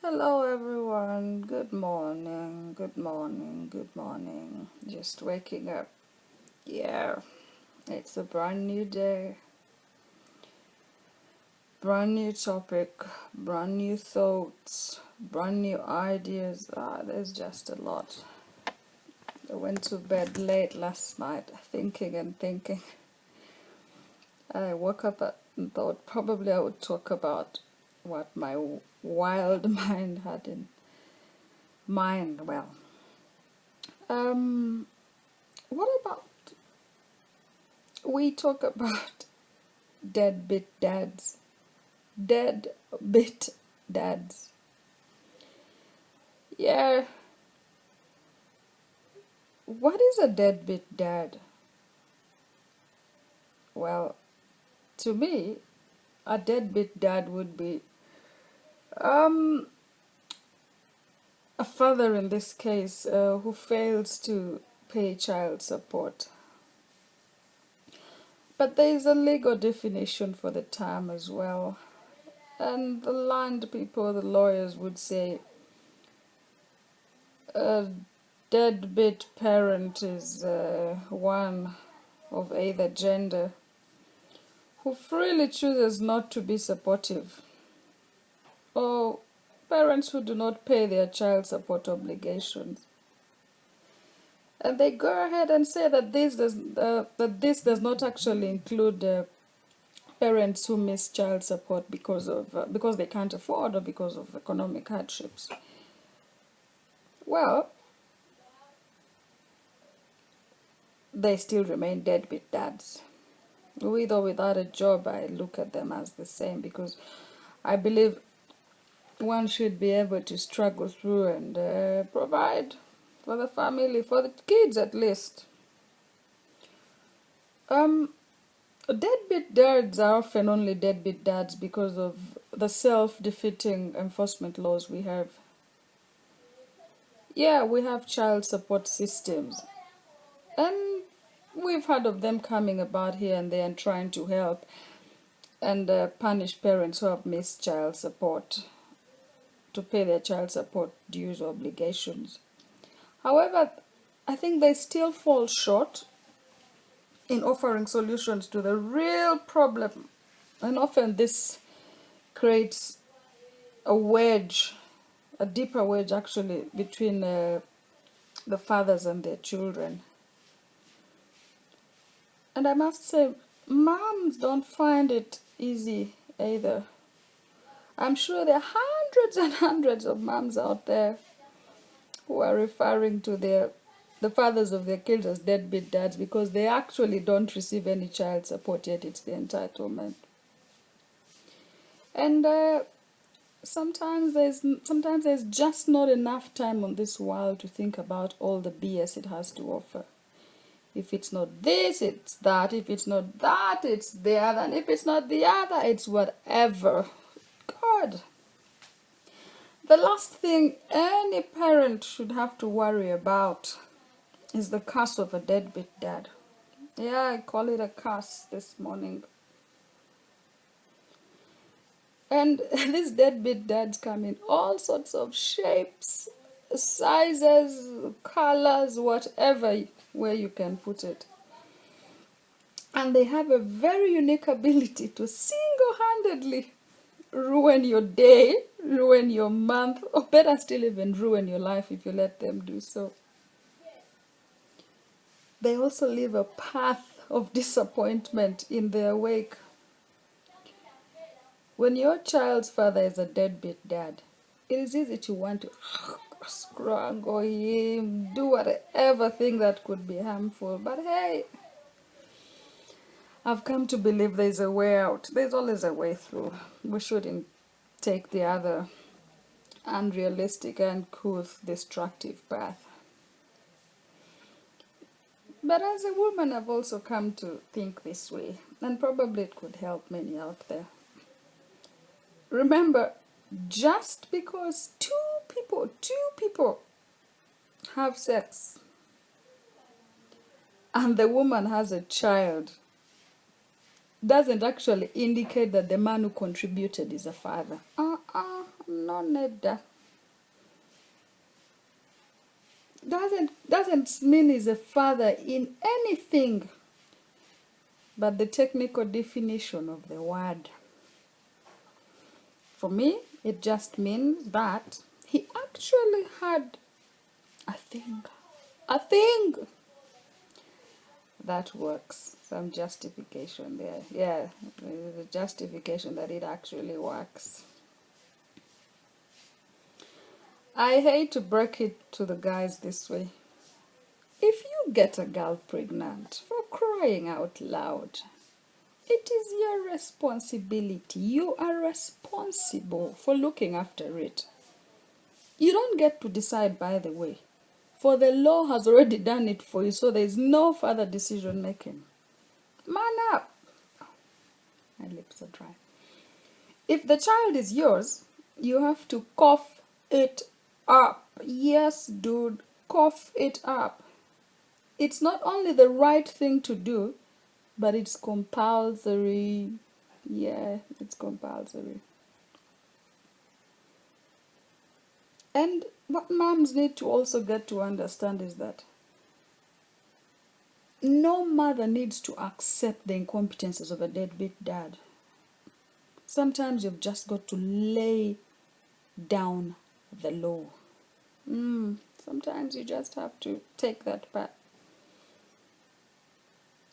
Hello everyone, good morning, good morning, good morning. Just waking up. Yeah, it's a brand new day, brand new topic, brand new thoughts, brand new ideas. There's just a lot. I went to bed late last night thinking and thinking. I woke up and thought probably I would talk about what my wild mind had in mind. Well, what about we talk about deadbeat dads? Deadbeat dads. Yeah, what is a deadbeat dad? Well, to me, a deadbeat dad would be um a father in this case who fails to pay child support. But there is a legal definition for the term as well. And the land people, the lawyers would say a deadbeat parent is one of either gender who freely chooses not to be supportive, or parents who do not pay their child support obligations. And they go ahead and say that this does not actually include parents who miss child support because they can't afford or because of economic hardships. Well, they still remain deadbeat dads. With or without a job, I look at them as the same because I believe one should be able to struggle through and provide for the family, for the kids at least. Deadbeat dads are often only deadbeat dads because of the self-defeating enforcement laws we have. Yeah, we have child support systems, and we've heard of them coming about here and there and trying to help and punish parents who have missed child support to pay their child support dues or obligations. However, I think they still fall short in offering solutions to the real problem. And often this creates a wedge, a deeper wedge actually, between the fathers and their children. And I must say, moms don't find it easy either. I'm sure there are hundreds and hundreds of moms out there who are referring to the fathers of their kids as deadbeat dads because they actually don't receive any child support, yet it's the entitlement. And sometimes there's just not enough time on this world to think about all the BS it has to offer. If it's not this, it's that. If it's not that, it's the other. And if it's not the other, it's whatever. God. The last thing any parent should have to worry about is the curse of a deadbeat dad. Yeah, I call it a curse this morning. And these deadbeat dads come in all sorts of shapes, sizes, colors, whatever way you can put it. And they have a very unique ability to single-handedly ruin your day, ruin your month, or better still, even ruin your life if you let them do so. They also leave a path of disappointment in their wake. When your child's father is a deadbeat dad, it is easy to want to strangle him, do whatever thing that could be harmful. But hey, I've come to believe there's a way out. There's always a way through. We shouldn't take the other unrealistic, uncouth, destructive path. But as a woman, I've also come to think this way, and probably it could help many out there. Remember, just because two people have sex and the woman has a child doesn't actually indicate that the man who contributed is a father. No, neda. doesn't mean he's a father in anything but the technical definition of the word. For me, it just means that he actually had a thing. A thing that works. Some justification there. Yeah, there's a justification that it actually works. I hate to break it to the guys this way. If you get a girl pregnant, for crying out loud, it is your responsibility. You are responsible for looking after it. You don't get to decide, by the way. For the law has already done it for you, so there is no further decision making. Man up. Oh, my lips are dry. If the child is yours, you have to cough it up. Yes, dude, cough it up. It's not only the right thing to do, but it's compulsory. Yeah, it's compulsory. And what moms need to also get to understand is that no mother needs to accept the incompetences of a deadbeat dad. Sometimes you've just got to lay down the law. Sometimes you just have to take that path.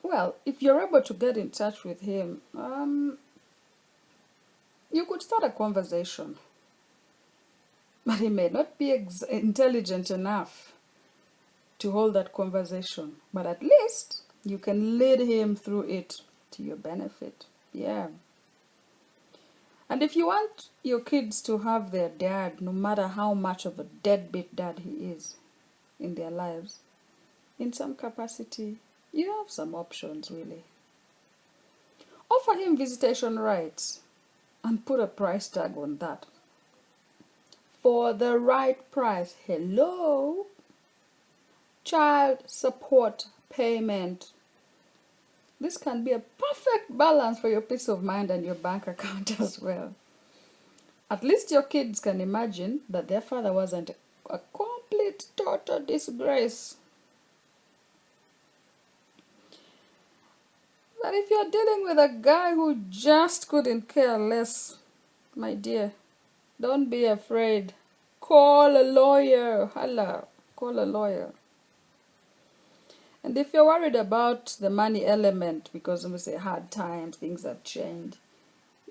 Well, if you're able to get in touch with him, you could start a conversation. But he may not be intelligent enough to hold that conversation. But at least you can lead him through it to your benefit. Yeah. And if you want your kids to have their dad, no matter how much of a deadbeat dad he is in their lives, in some capacity, you have some options, really. Offer him visitation rights and put a price tag on that. For the right price. Hello? Child support payment. This can be a perfect balance for your peace of mind and your bank account as well. At least your kids can imagine that their father wasn't a complete, total disgrace. But if you're dealing with a guy who just couldn't care less, my dear, don't be afraid. Call a lawyer. Hala, call a lawyer. And if you're worried about the money element, because we say hard times, things have changed,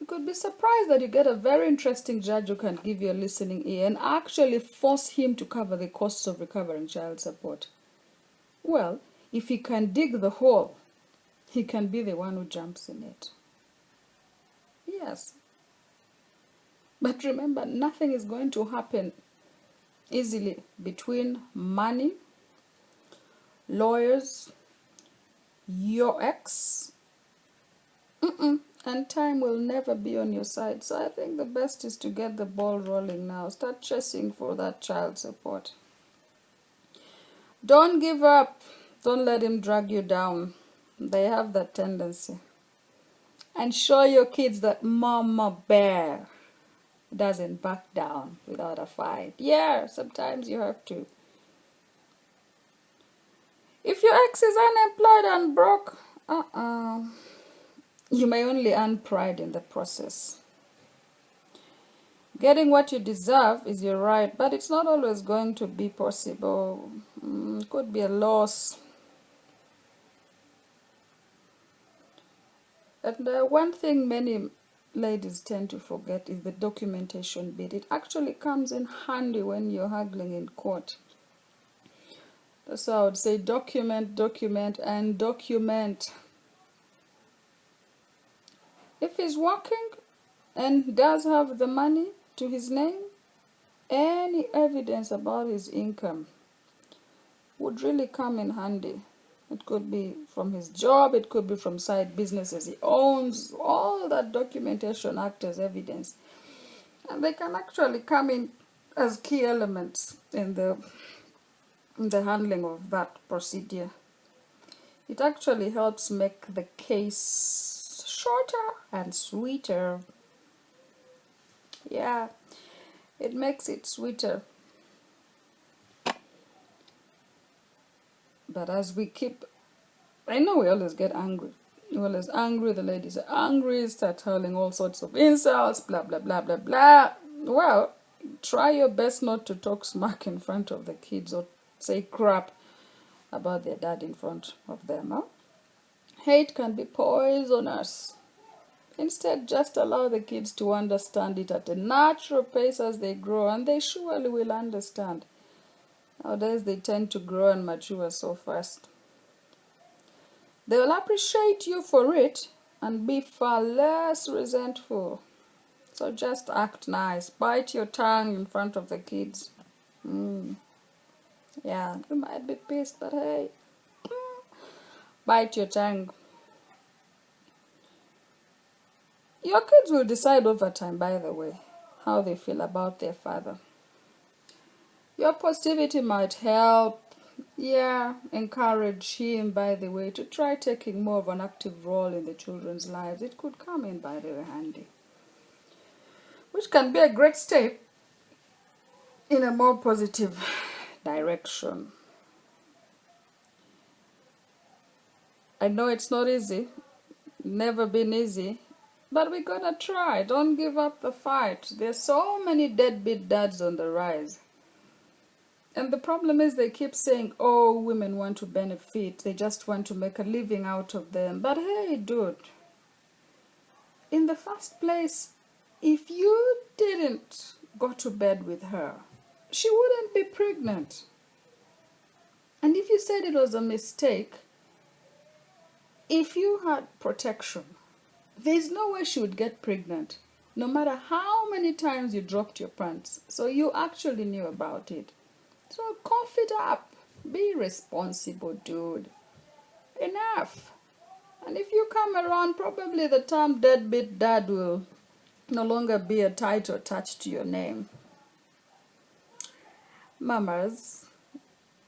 you could be surprised that you get a very interesting judge who can give you a listening ear and actually force him to cover the costs of recovering child support. Well, if he can dig the hole, he can be the one who jumps in it. Yes. But remember, nothing is going to happen easily between money, lawyers, your ex, and time will never be on your side. So I think the best is to get the ball rolling now. Start chasing for that child support. Don't give up. Don't let him drag you down. They have that tendency. And show your kids that Mama Bear doesn't back down without a fight. Yeah, sometimes you have to. If your ex is unemployed and broke, you may only earn pride in the process. Getting what you deserve is your right, but it's not always going to be possible. It could be a loss. And one thing many ladies tend to forget is the documentation bit. It actually comes in handy when you're haggling in court. That's why I would say document, and document. If he's working and does have the money to his name, any evidence about his income would really come in handy. It could be from his job, it could be from side businesses he owns. All that documentation acts as evidence. And they can actually come in as key elements in the handling of that procedure. It actually helps make the case shorter and sweeter. Yeah, it makes it sweeter. But as we keep, I know we always get angry. We're always angry, the ladies are angry, start hurling all sorts of insults, blah, blah, blah, blah, blah. Well, try your best not to talk smack in front of the kids or say crap about their dad in front of them. Huh? Hate can be poisonous. Instead, just allow the kids to understand it at a natural pace as they grow, and they surely will understand. Nowadays, they tend to grow and mature so fast. They will appreciate you for it and be far less resentful. So just act nice. Bite your tongue in front of the kids. Yeah, you might be pissed, but hey, bite your tongue. Your kids will decide over time, by the way, how they feel about their father. Your positivity might help, encourage him, by the way, to try taking more of an active role in the children's lives. It could come in, by the way, handy. Which can be a great step in a more positive direction. I know it's not easy, never been easy, but we're gonna try. Don't give up the fight. There's so many deadbeat dads on the rise. And the problem is they keep saying, oh, women want to benefit. They just want to make a living out of them. But hey, dude, in the first place, if you didn't go to bed with her, she wouldn't be pregnant. And if you said it was a mistake, if you had protection, there's no way she would get pregnant, no matter how many times you dropped your pants. So you actually knew about it. So cough it up. Be responsible, dude. Enough. And if you come around, probably the term deadbeat dad will no longer be a title attached to your name. Mamas,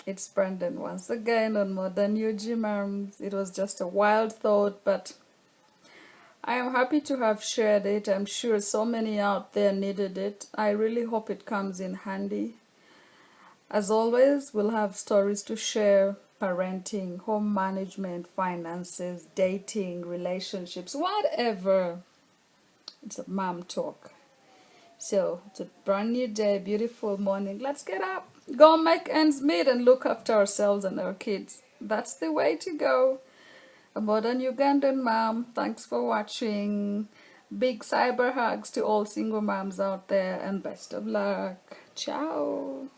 it's Brandon once again on Modern UG Moms. It was just a wild thought, but I am happy to have shared it. I'm sure so many out there needed it. I really hope it comes in handy. As always, we'll have stories to share: parenting, home management, finances, dating, relationships, whatever. It's a mom talk. So it's a brand new day, beautiful morning. Let's get up, go make ends meet, and look after ourselves and our kids. That's the way to go. A modern Ugandan mom. Thanks for watching. Big cyber hugs to all single moms out there, and best of luck. Ciao.